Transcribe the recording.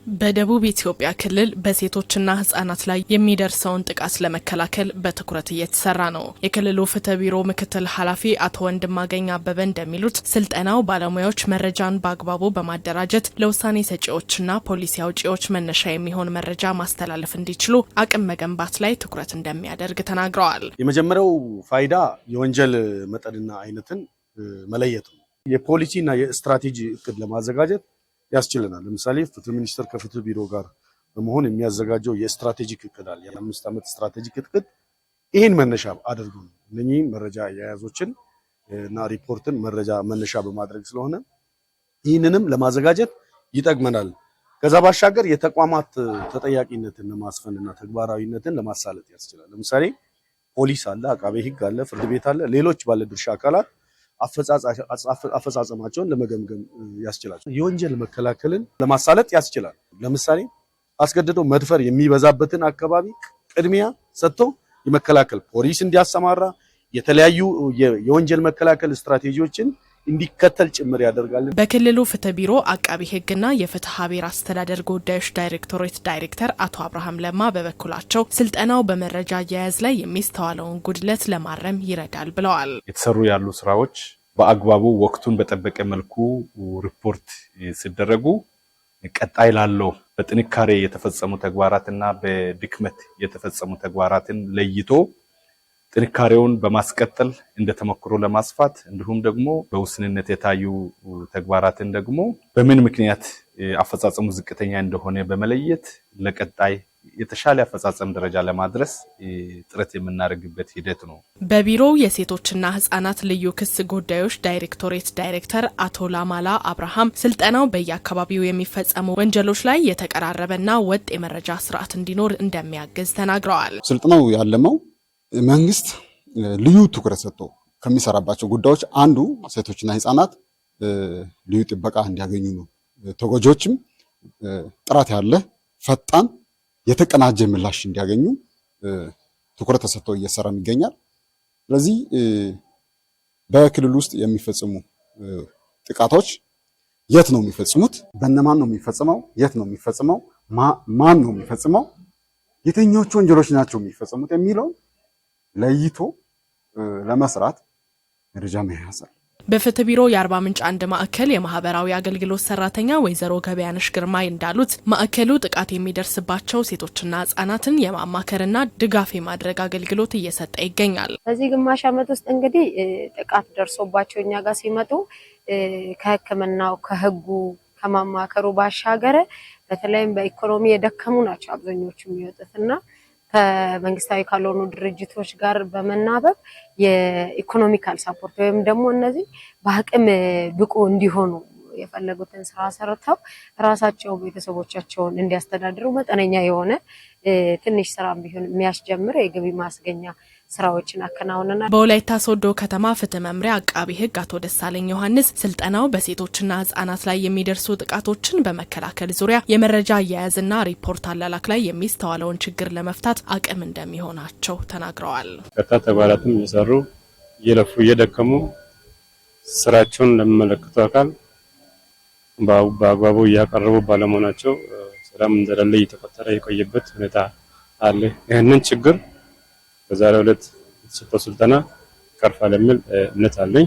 በደቡብ ኢትዮጵያ ክልል በሴቶችና ህጻናት ላይ የሚደርሰውን ጥቃት ለመከላከል በትኩረት እየተሰራ ነው። የክልሉ ፍትህ ቢሮ ምክትል ኃላፊ አቶ ወንድማገኝ አበበ እንደሚሉት ስልጠናው ባለሙያዎች መረጃን በአግባቡ በማደራጀት ለውሳኔ ሰጪዎችና ፖሊሲ አውጪዎች መነሻ የሚሆን መረጃ ማስተላለፍ እንዲችሉ አቅም መገንባት ላይ ትኩረት እንደሚያደርግ ተናግረዋል። የመጀመሪያው ፋይዳ የወንጀል መጠንና አይነትን መለየት ነው። የፖሊሲና የስትራቴጂ እቅድ ለማዘጋጀት ያስችለናል። ለምሳሌ ፍትህ ሚኒስቴር ከፍትህ ቢሮ ጋር በመሆን የሚያዘጋጀው የስትራቴጂክ እቅድ አለ። የ5 ዓመት ስትራቴጂክ እቅድ ይሄን መነሻ አድርጎ ነው እነኚህ መረጃ አያያዞችን እና ሪፖርትን መረጃ መነሻ በማድረግ ስለሆነ ይህንንም ለማዘጋጀት ይጠቅመናል። ከዛ ባሻገር የተቋማት ተጠያቂነትን ለማስፈንና ተግባራዊነትን ለማሳለጥ ያስችላል። ለምሳሌ ፖሊስ አለ፣ አቃቤ ሕግ አለ፣ ፍርድ ቤት አለ፣ ሌሎች ባለድርሻ አካላት አፈጻጸማቸውን ለመገምገም ያስችላል። የወንጀል መከላከልን ለማሳለጥ ያስችላል። ለምሳሌ አስገድዶ መድፈር የሚበዛበትን አካባቢ ቅድሚያ ሰጥቶ የመከላከል ፖሊስ እንዲያሰማራ የተለያዩ የወንጀል መከላከል ስትራቴጂዎችን እንዲከተል ጭምር ያደርጋል። በክልሉ ፍትህ ቢሮ አቃቢ ሕግና የፍትህ ብሔር አስተዳደር ጉዳዮች ዳይሬክቶሬት ዳይሬክተር አቶ አብርሃም ለማ በበኩላቸው ስልጠናው በመረጃ አያያዝ ላይ የሚስተዋለውን ጉድለት ለማረም ይረዳል ብለዋል። የተሰሩ ያሉ ስራዎች በአግባቡ ወቅቱን በጠበቀ መልኩ ሪፖርት ሲደረጉ ቀጣይ ላለው በጥንካሬ የተፈጸሙ ተግባራትና በድክመት የተፈጸሙ ተግባራትን ለይቶ ጥንካሬውን በማስቀጠል እንደተሞክሮ ለማስፋት እንዲሁም ደግሞ በውስንነት የታዩ ተግባራትን ደግሞ በምን ምክንያት አፈጻጸሙ ዝቅተኛ እንደሆነ በመለየት ለቀጣይ የተሻለ አፈጻጸም ደረጃ ለማድረስ ጥረት የምናደርግበት ሂደት ነው። በቢሮው የሴቶችና ህጻናት ልዩ ክስ ጉዳዮች ዳይሬክቶሬት ዳይሬክተር አቶ ላማላ አብርሃም ስልጠናው በየአካባቢው የሚፈጸሙ ወንጀሎች ላይ የተቀራረበና ወጥ የመረጃ ስርዓት እንዲኖር እንደሚያግዝ ተናግረዋል። ስልጠናው ያለመው መንግስት ልዩ ትኩረት ሰጥቶ ከሚሰራባቸው ጉዳዮች አንዱ ሴቶችና ህጻናት ልዩ ጥበቃ እንዲያገኙ ነው። ተጎጂዎችም ጥራት ያለ ፈጣን የተቀናጀ ምላሽ እንዲያገኙ ትኩረት ተሰጥቶ እየሰራም ይገኛል። ስለዚህ በክልል ውስጥ የሚፈጽሙ ጥቃቶች የት ነው የሚፈጽሙት? በእነማን ነው የሚፈጽመው? የት ነው የሚፈጽመው? ማን ነው የሚፈጽመው? የትኞቹ ወንጀሎች ናቸው የሚፈጽሙት የሚለው ለይቶ ለመስራት መረጃ መያዝ። በፍትህ ቢሮ የአርባ ምንጭ አንድ ማዕከል የማህበራዊ አገልግሎት ሰራተኛ ወይዘሮ ገበያነሽ ግርማይ እንዳሉት ማዕከሉ ጥቃት የሚደርስባቸው ሴቶችና ህጻናትን የማማከርና ድጋፍ የማድረግ አገልግሎት እየሰጠ ይገኛል። በዚህ ግማሽ ዓመት ውስጥ እንግዲህ ጥቃት ደርሶባቸው እኛ ጋር ሲመጡ ከህክምናው ከህጉ ከማማከሩ ባሻገር በተለይም በኢኮኖሚ የደከሙ ናቸው አብዛኞቹ የሚወጡትና ከመንግስታዊ ካልሆኑ ድርጅቶች ጋር በመናበብ የኢኮኖሚካል ሳፖርት ወይም ደግሞ እነዚህ በአቅም ብቁ እንዲሆኑ የፈለጉትን ስራ ሰርተው ራሳቸው ቤተሰቦቻቸውን እንዲያስተዳድሩ መጠነኛ የሆነ ትንሽ ስራም ቢሆን የሚያስጀምር የገቢ ማስገኛ ስራዎችን አከናውነናል። በወላይታ ሶዶ ከተማ ፍትህ መምሪያ አቃቢ ሕግ አቶ ደሳለኝ ዮሐንስ ስልጠናው በሴቶችና ህጻናት ላይ የሚደርሱ ጥቃቶችን በመከላከል ዙሪያ የመረጃ አያያዝና ሪፖርት አላላክ ላይ የሚስተዋለውን ችግር ለመፍታት አቅም እንደሚሆናቸው ተናግረዋል። በርካታ ተግባራትን እየሰሩ እየለፉ እየደከሙ ስራቸውን ለሚመለከቱ አካል በአግባቡ እያቀረቡ ባለመሆናቸው ስራም እንደሌለ እየተቆጠረ የቆየበት ሁኔታ አለ። ይህንን ችግር በዛሬው ዕለት የተሰጠው ስልጠና ይቀርፋል የሚል እምነት አለኝ።